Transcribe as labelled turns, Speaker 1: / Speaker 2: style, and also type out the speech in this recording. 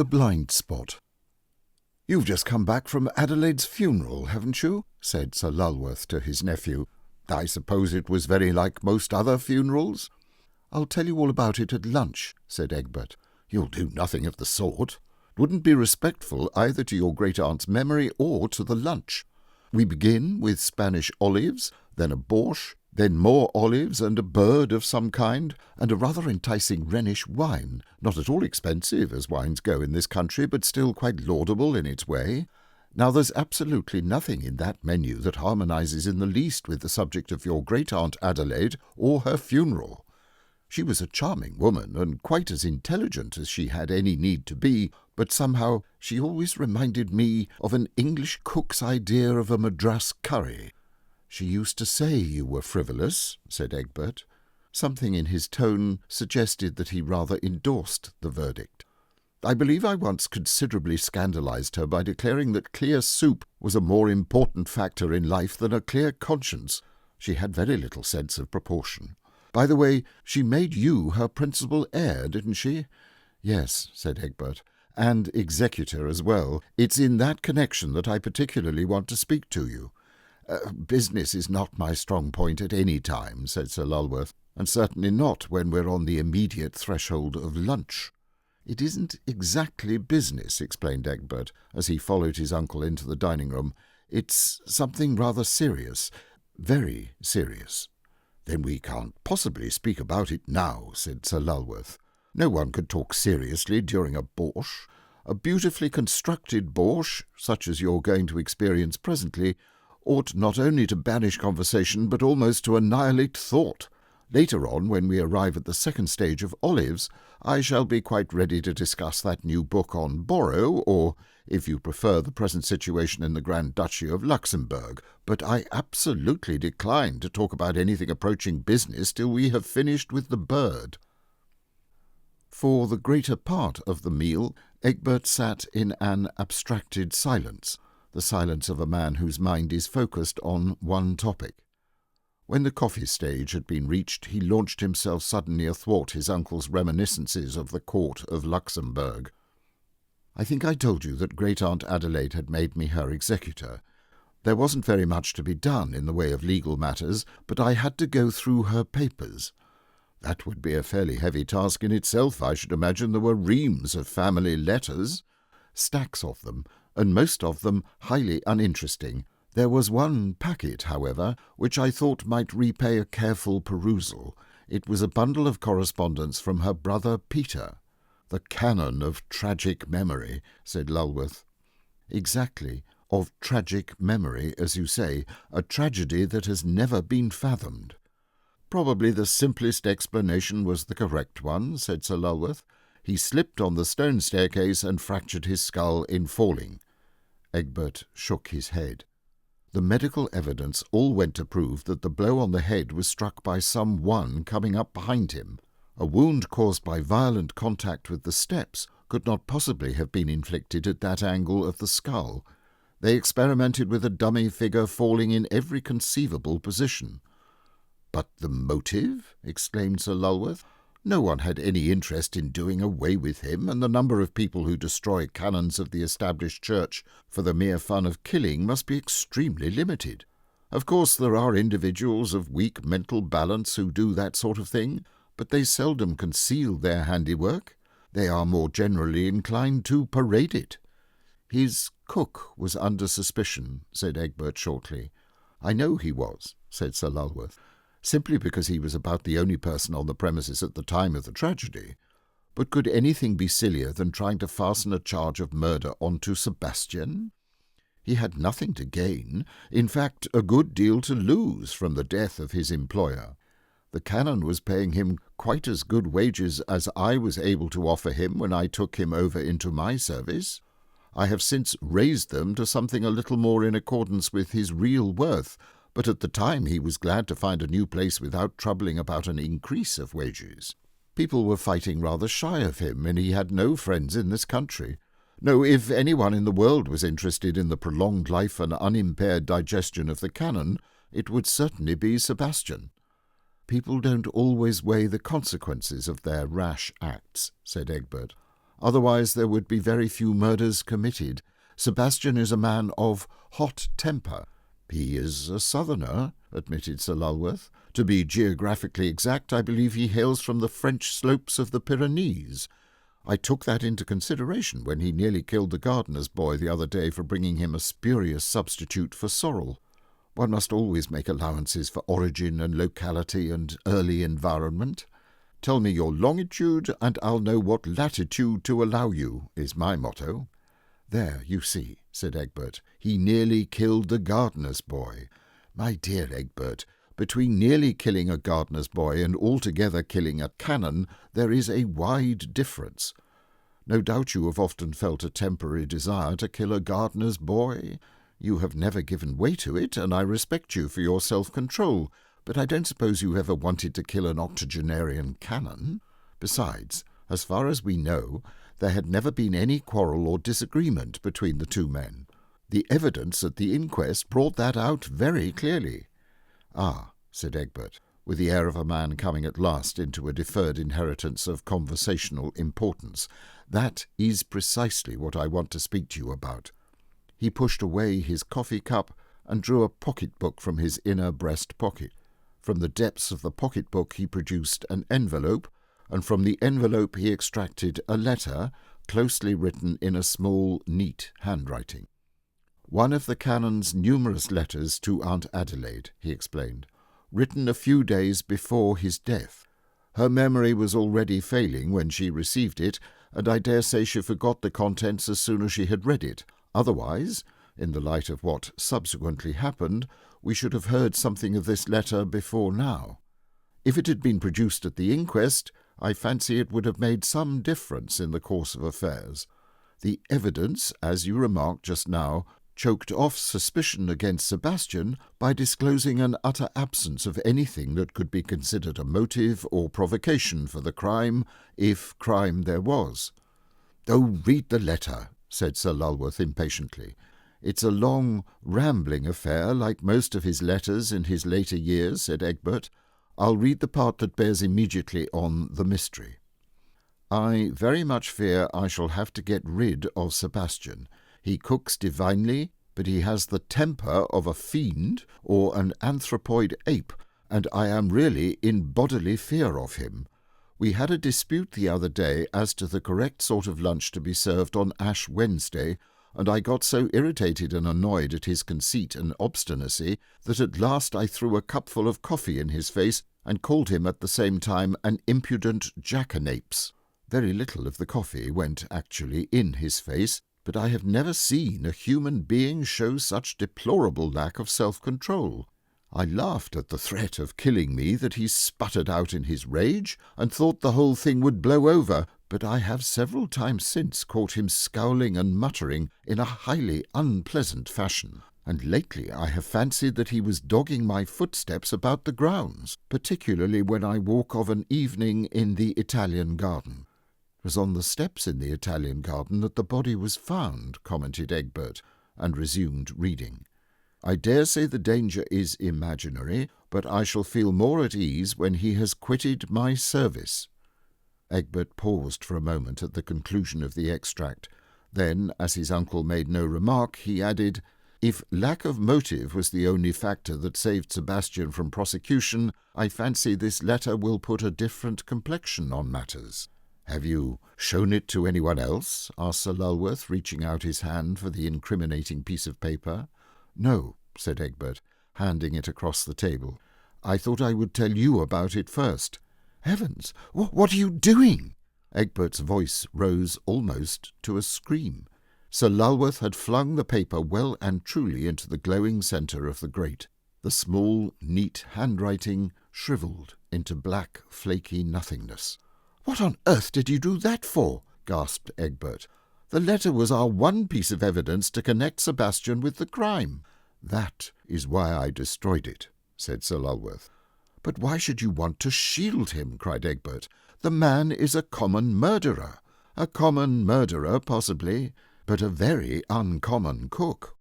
Speaker 1: The Blind Spot. "You've just come back from Adelaide's funeral, haven't you?" said Sir Lulworth to his nephew. "I suppose it was very like most other funerals?" "I'll tell you all about it at lunch," said Egbert. "You'll do nothing of the sort. It wouldn't be respectful either to your great-aunt's memory or to the lunch. We begin with Spanish olives, then a borscht, then more olives and a bird of some kind, and a rather enticing Rhenish wine, not at all expensive as wines go in this country, but still quite laudable in its way. Now there's absolutely nothing in that menu that harmonizes in the least with the subject of your great-aunt Adelaide or her funeral. She was a charming woman, and quite as intelligent as she had any need to be, but somehow she always reminded me of an English cook's idea of a Madras curry." "She used to say you were frivolous," said Egbert. Something in his tone suggested that he rather endorsed the verdict. "I believe I once considerably scandalized her by declaring that clear soup was a more important factor in life than a clear conscience. She had very little sense of proportion. By the way, she made you her principal heir, didn't she?" "Yes," said Egbert, "and executor as well. It's in that connection that I particularly want to speak to you." "Business is not my strong point at any time," said Sir Lulworth, "and certainly not when we're on the immediate threshold of lunch." "It isn't exactly business," explained Egbert, as he followed his uncle into the dining-room. "It's something rather serious, very serious." "Then we can't possibly speak about it now," said Sir Lulworth. "No one could talk seriously during a borscht. A beautifully constructed borscht, such as you're going to experience presently, ought not only to banish conversation, but almost to annihilate thought. Later on, when we arrive at the second stage of olives, I shall be quite ready to discuss that new book on Borrow, or, if you prefer, the present situation in the Grand Duchy of Luxembourg, but I absolutely decline to talk about anything approaching business till we have finished with the bird." For the greater part of the meal, Egbert sat in an abstracted silence, the silence of a man whose mind is focused on one topic. When the coffee stage had been reached, he launched himself suddenly athwart his uncle's reminiscences of the court of Luxembourg. "I think I told you that great-aunt Adelaide had made me her executor. There wasn't very much to be done in the way of legal matters, but I had to go through her papers. That would be a fairly heavy task in itself, I should imagine. There were reams of family letters, stacks of them, and most of them highly uninteresting. There was one packet, however, which I thought might repay a careful perusal. It was a bundle of correspondence from her brother Peter." "The canon of tragic memory," said Lulworth. "Exactly, of tragic memory, as you say, a tragedy that has never been fathomed." "Probably the simplest explanation was the correct one," said Sir Lulworth. "He slipped on the stone staircase and fractured his skull in falling." Egbert shook his head. The medical evidence all went to prove that the blow on the head was struck by some one coming up behind him. A wound caused by violent contact with the steps could not possibly have been inflicted at that angle of the skull. They experimented with a dummy figure falling in every conceivable position. "But the motive?" exclaimed Sir Lulworth. "No one had any interest in doing away with him, and the number of people who destroy canons of the established church for the mere fun of killing must be extremely limited. Of course there are individuals of weak mental balance who do that sort of thing, but they seldom conceal their handiwork. They are more generally inclined to parade it." "His cook was under suspicion," said Egbert shortly. "I know he was," said Sir Lulworth, "simply because he was about the only person on the premises at the time of the tragedy. But could anything be sillier than trying to fasten a charge of murder onto Sebastian? He had nothing to gain, in fact a good deal to lose, from the death of his employer. The canon was paying him quite as good wages as I was able to offer him when I took him over into my service. I have since raised them to something a little more in accordance with his real worth, but at the time he was glad to find a new place without troubling about an increase of wages. People were fighting rather shy of him, and he had no friends in this country. No, if anyone in the world was interested in the prolonged life and unimpaired digestion of the canon, it would certainly be Sebastian." "People don't always weigh the consequences of their rash acts," said Egbert. Otherwise there would be very few murders committed. Sebastian is a man of hot temper." "He is a southerner," admitted Sir Lulworth. "To be geographically exact, I believe he hails from the French slopes of the Pyrenees. I took that into consideration when he nearly killed the gardener's boy the other day for bringing him a spurious substitute for sorrel. One must always make allowances for origin and locality and early environment. Tell me your longitude, and I'll know what latitude to allow you, is my motto." "There, you see," said Egbert, "he nearly killed the gardener's boy. My dear Egbert, between nearly killing a gardener's boy and altogether killing a canon, there is a wide difference. No doubt you have often felt a temporary desire to kill a gardener's boy. You have never given way to it, and I respect you for your self-control, but I don't suppose you ever wanted to kill an octogenarian canon. Besides, as far as we know, there had never been any quarrel or disagreement between the two men. The evidence at the inquest brought that out very clearly." "Ah," said Egbert, with the air of a man coming at last into a deferred inheritance of conversational importance, "that is precisely what I want to speak to you about." He pushed away his coffee-cup and drew a pocket-book from his inner breast pocket. From the depths of the pocket-book he produced an envelope, and from the envelope he extracted a letter, closely written in a small, neat handwriting. "One of the canon's numerous letters to Aunt Adelaide," he explained, "written a few days before his death. Her memory was already failing when she received it, and I dare say she forgot the contents as soon as she had read it. Otherwise, in the light of what subsequently happened, we should have heard something of this letter before now. If it had been produced at the inquest, I fancy it would have made some difference in the course of affairs. The evidence, as you remarked just now, choked off suspicion against Sebastian by disclosing an utter absence of anything that could be considered a motive or provocation for the crime, if crime there was." "Oh, read the letter," said Sir Lulworth impatiently. "It's a long, rambling affair, like most of his letters in his later years," said Egbert. "I'll read the part that bears immediately on the mystery. I very much fear I shall have to get rid of Sebastian. He cooks divinely, but he has the temper of a fiend or an anthropoid ape, and I am really in bodily fear of him. We had a dispute the other day as to the correct sort of lunch to be served on Ash Wednesday, and I got so irritated and annoyed at his conceit and obstinacy that at last I threw a cupful of coffee in his face and called him at the same time an impudent jackanapes. Very little of the coffee went actually in his face, but I have never seen a human being show such deplorable lack of self-control. I laughed at the threat of killing me that he sputtered out in his rage, and thought the whole thing would blow over, but I have several times since caught him scowling and muttering in a highly unpleasant fashion, and lately I have fancied that he was dogging my footsteps about the grounds, particularly when I walk of an evening in the Italian garden." "It was on the steps in the Italian garden that the body was found," commented Egbert, and resumed reading. "I dare say the danger is imaginary, but I shall feel more at ease when he has quitted my service." Egbert paused for a moment at the conclusion of the extract. Then, as his uncle made no remark, he added, "If lack of motive was the only factor that saved Sebastian from prosecution, I fancy this letter will put a different complexion on matters." "Have you shown it to anyone else?" asked Sir Lulworth, reaching out his hand for the incriminating piece of paper. "No," said Egbert, handing it across the table. "I thought I would tell you about it first." "Heavens! What are you doing?" Egbert's voice rose almost to a scream. Sir Lulworth had flung the paper well and truly into the glowing centre of the grate. The small, neat handwriting shrivelled into black, flaky nothingness. "What on earth did you do that for?" gasped Egbert. "The letter was our one piece of evidence to connect Sebastian with the crime." "That is why I destroyed it," said Sir Lulworth. "But why should you want to shield him?" cried Egbert. "The man is a common murderer. A common murderer, possibly, but a very uncommon cook."